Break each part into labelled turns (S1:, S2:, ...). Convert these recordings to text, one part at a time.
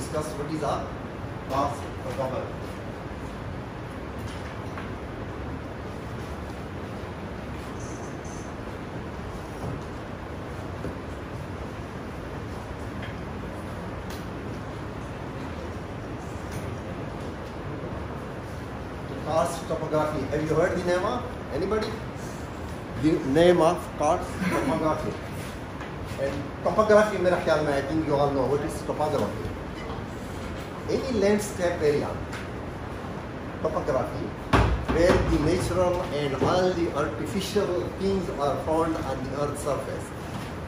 S1: discuss what is a karst topography. Karst topography. Have you heard the name of anybody? The name of karst topography. And topography, मेरा ख्याल में, I think you all know what is topography. Any landscape area, topography, where the natural and all the artificial things are found on the earth's surface.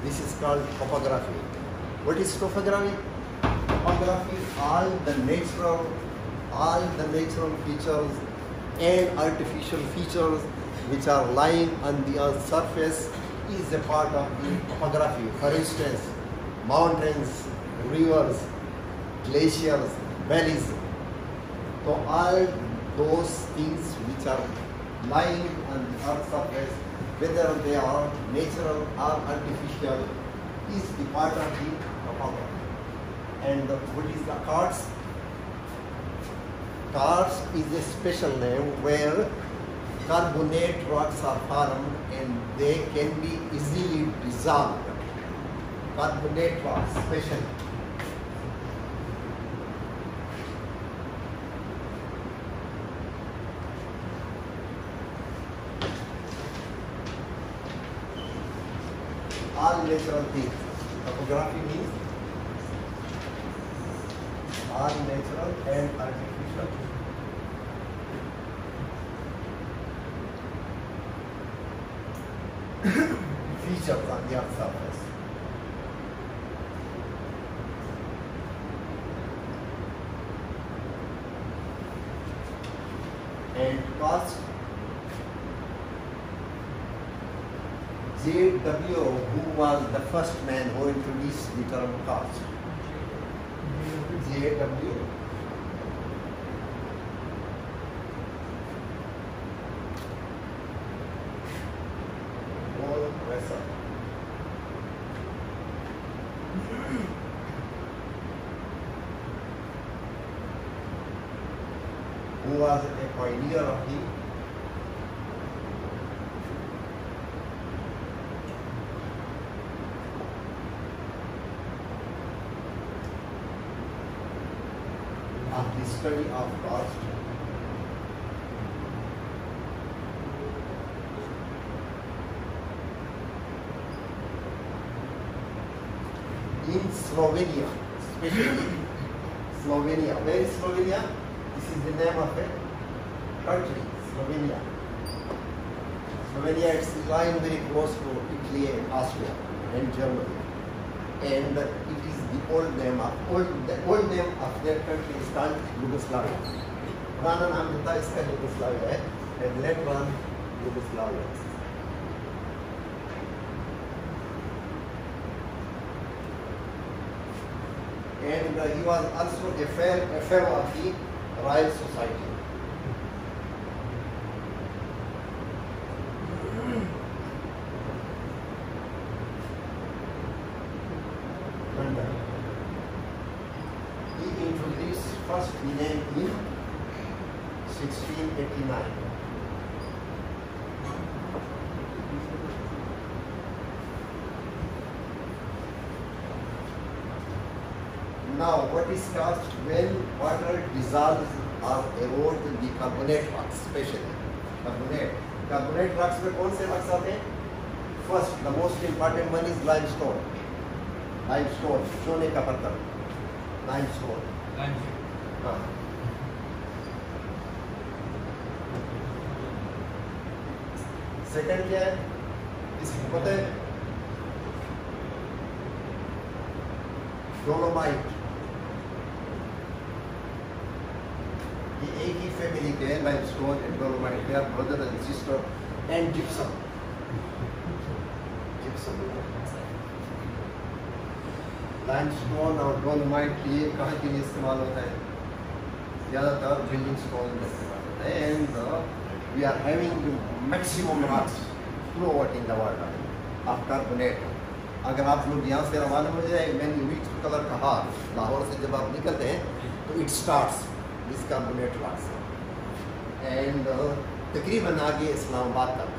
S1: This is called topography. What is topography? Topography is all the natural features and artificial features which are lying on the earth's surface is a part of the topography. For instance, mountains, rivers, glaciers, valleys. So all those things which are lying on the earth's surface, whether they are natural or artificial, is the part of the topography. And what is the karst? Karst is a special name where carbonate rocks are formed and they can be easily dissolved. Carbonate rocks, especially. All natural things. Topography means all natural and artificial. Features on the earth's surface. And karst, J.W., who was the first man who introduced the term karst? J.W. Who was a pioneer of the study of karst. In Slovenia, especially Slovenia. Where is Slovenia? This is the name of a country, Slovenia. Slovenia is lying very close to Italy and Austria and Germany. And it is the old name of their country is called Yugoslavia. पुराना नाम होता है इसका Yugoslavia है, and later on Yugoslavia. And he was also a fellow of the Royal Society. He introduced first the name in 1689. Now, what is karst? When water dissolves or erodes the carbonate rocks, especially carbonate rocks में कौन से rocks आते हैं? First, the most important one is limestone. Limestone, सोने का पत्थर. Limestone. हाँ. Second क्या है? इसको पता है? Dolomite. ये एक ही फैमिली के हैं, limestone and dolomite. They are brother and sister. And gypsum. Limestone और डोलोमाइट ये कहाँ के लिए इस्तेमाल होता है? ज़्यादातर बिल्डिंग स्टोन में इस्तेमाल होता है. And we are having the maximum rocks throughout in the world of carbonate. अगर आप लोग यहाँ से रवाना हो जाए, मैन यू रीच कलर का हार, लाहौर से जब आप निकलते हैं तो it starts this carbonate rocks and तकरीबन आगे इस्लामाबाद तक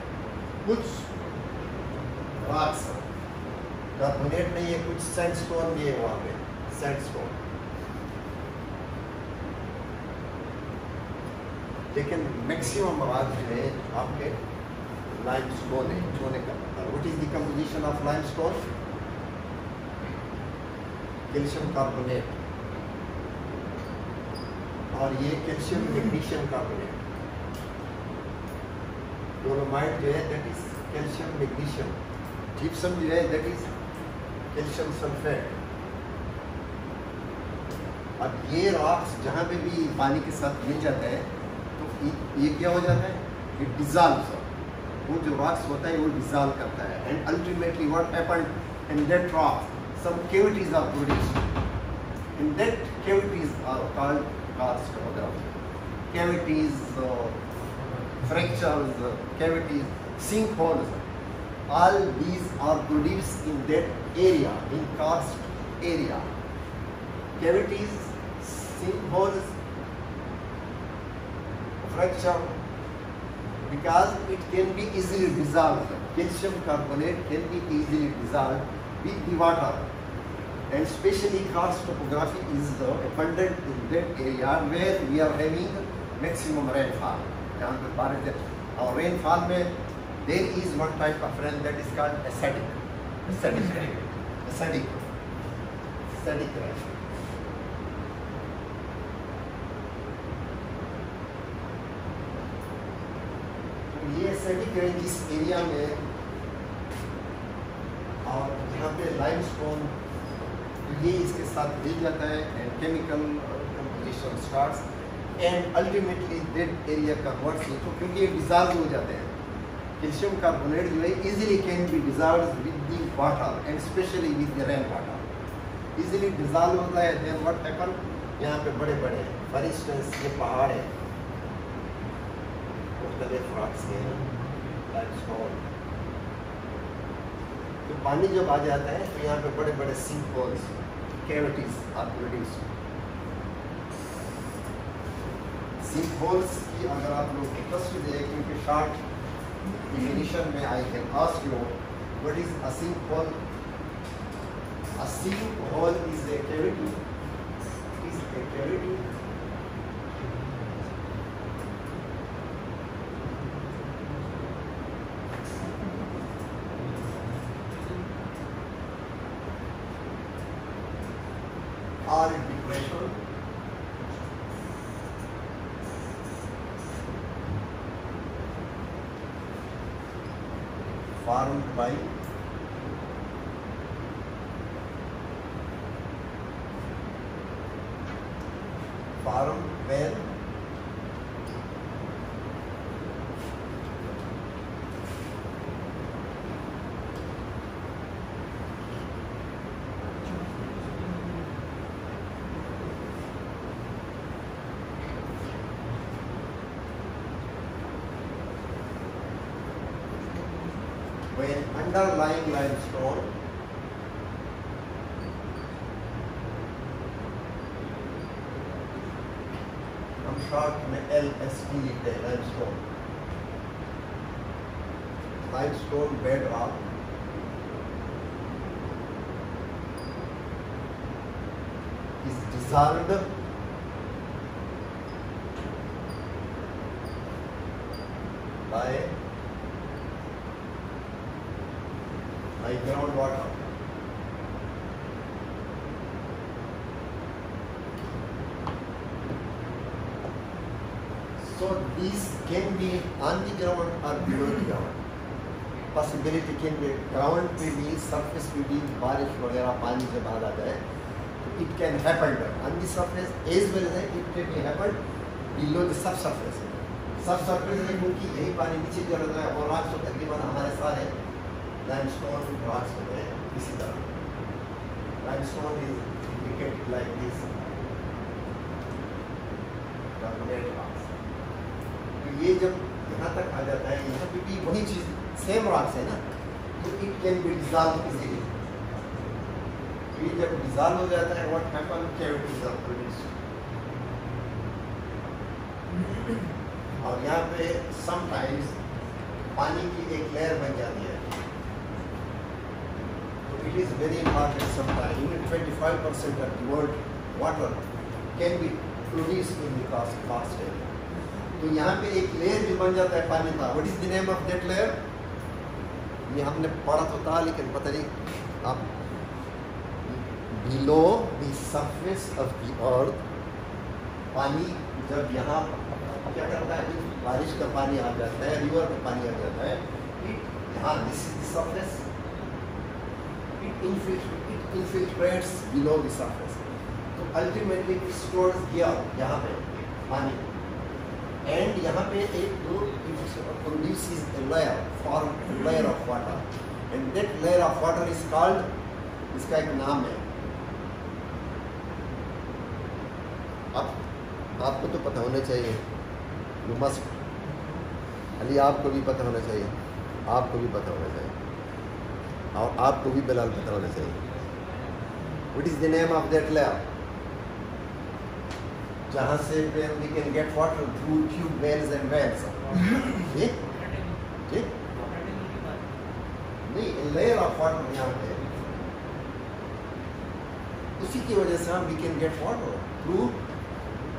S1: कुछ रॉक्स कार्बोनेट नहीं है, कुछ सैंडस्टोन भी है वहाँ पे, सैंडस्टोन। लेकिन मैक्सिमम रॉक जो है आपके लाइमस्टोन है, सोने का। What is the composition of limestone? Calcium carbonate, और ये कैल्शियम मैग्नीशियम कार्बोनेट। डोलोमाइट जो है that is calcium magnesium, gypsum जो है दैट इज कैल्शियम सल्फेट। अब ये रॉक्स जहाँ पे भी पानी के साथ मिल जाता है तो ये क्या हो जाता है? It dissolves. वो जो रॉक्स होता है वो डिजॉल्व करता है and ultimately what happened in that rock, some cavities are produced. In that cavities are called karst topography. Cavities, fractures, cavities, sinkholes, all these are produced in that area, in karst area. Cavities, sinkholes, fracture, because it can be easily dissolved. Calcium carbonate can be easily dissolved with the water, and especially karst topography is abundant in that area where we are having maximum rainfall. जहाँ पे बारिश और rainfall में there is one type of rain that is called acidic rain. ये acidic rain जिस area में और यहाँ पे लाइमस्टोन ये इसके साथ मिल जाता है and chemical composition starts and ultimately that area converts into, क्योंकि ये डिजॉल्व हो जाते हैं। कैल्शियम कार्बोनेट जो है easily can be dissolved with the water and specially with the rain water, easily dissolve होता है। देन व्हाट हैपन, यहाँ पे बड़े बड़े फॉर इंस्टेंस ये पहाड़ है, मुख्तलिफ रॉक्स हैं, लाइमस्टोन, तो पानी जब आ जाता है तो यहाँ पे बड़े बड़े sink holes, cavities are produced. Sink holes की अगर आप लोग इंटरेस्ट दें, क्योंकि शॉर्ट डिफिनेशन में I can ask you what is a sink hole? A sink hole is a cavity, or depression formed by when underlying limestone हम short में LST लिखते हैं, limestone bedrock is dissolved by groundwater. So these can be on the ground or below the ground. Possibility can be ground पे भी, surface पे भी बारिश वगैरह पानी जब आ जाता है तो it can happen on the surface as well as it can be happen below the subsurface. Subsurface है क्योंकि यही पानी नीचे गिर रहा है और रॉक्स तो तकरीबन हमारे सारे limestone rocks होते हैं इसी तरह। Limestone is indicated like this, carbonate rocks. तो ये जब यहाँ तक आ जाता है, यहाँ पे भी वही चीज़ सेम रॉक्स है ना, तो it can be dissolve easily. फिर जब डिजॉल्व हो जाता है what happen, cavities are produced. और यहाँ पे समटाइम्स पानी की एक लेयर बन जाती है। तो it is very important sometime 25% of the world water can be produced in the karst area. तो यहाँ पे एक लेयर भी बन जाता है पानी का। What is the name of that layer? ये हमने पढ़ा तो था लेकिन पता नहीं आप below the surface of the earth. पानी जब यहाँ क्या करता है, बारिश का पानी आ जाता है, रिवर का पानी आ जाता है, यहाँ this is the surface, it infiltrates below the surface. तो अल्टीमेटली इट स्टोर्स हियर, यहाँ पे पानी, एंड यहाँ पे एक produces a layer, form a layer of water, and that layer of water is called, इसका एक नाम है। अब आपको तो पता होना चाहिए, you must, अली आपको भी पता होना चाहिए, आपको भी पता होना चाहिए, और आपको भी बिलाल पता होना चाहिए। What is the name of that layer? जहाँ से we can get water through tube wells and wells। ठीक ठीक नहीं, लेयर ऑफ वाटर यहाँ पे, उसी की वजह से हम we can get water through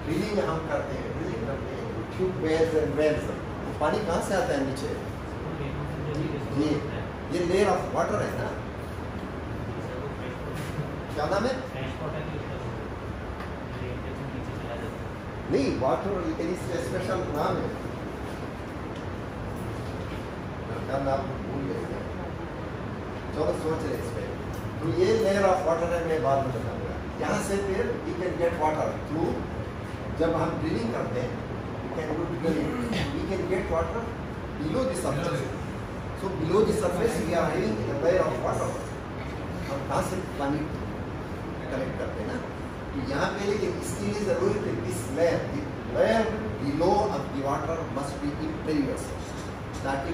S1: drilling. हम करते हैं, ड्रिलिंग करते हैं ट्यूब वेल्स एंड वेल्स। तो पानी कहाँ से आता है नीचे? ये लेयर ऑफ वाटर है ना, क्या नाम है? नहीं, वाटर इसका स्पेशल नाम है, नाम भूल गए, चलो सोच रहे इस पे। तो ये लेयर ऑफ वाटर है, मैं बाद में बताऊंगा। यहाँ से फिर we can get water through, जब हम ड्रिलिंग करते हैं we can get water below the surface. So below the surface we are having a layer of water. हम कहाँ से पानी कलेक्ट करते हैं ना, तो यहाँ पे लेकिन इसके लिए जरूरत है this layer below of the water must be impervious, ताकि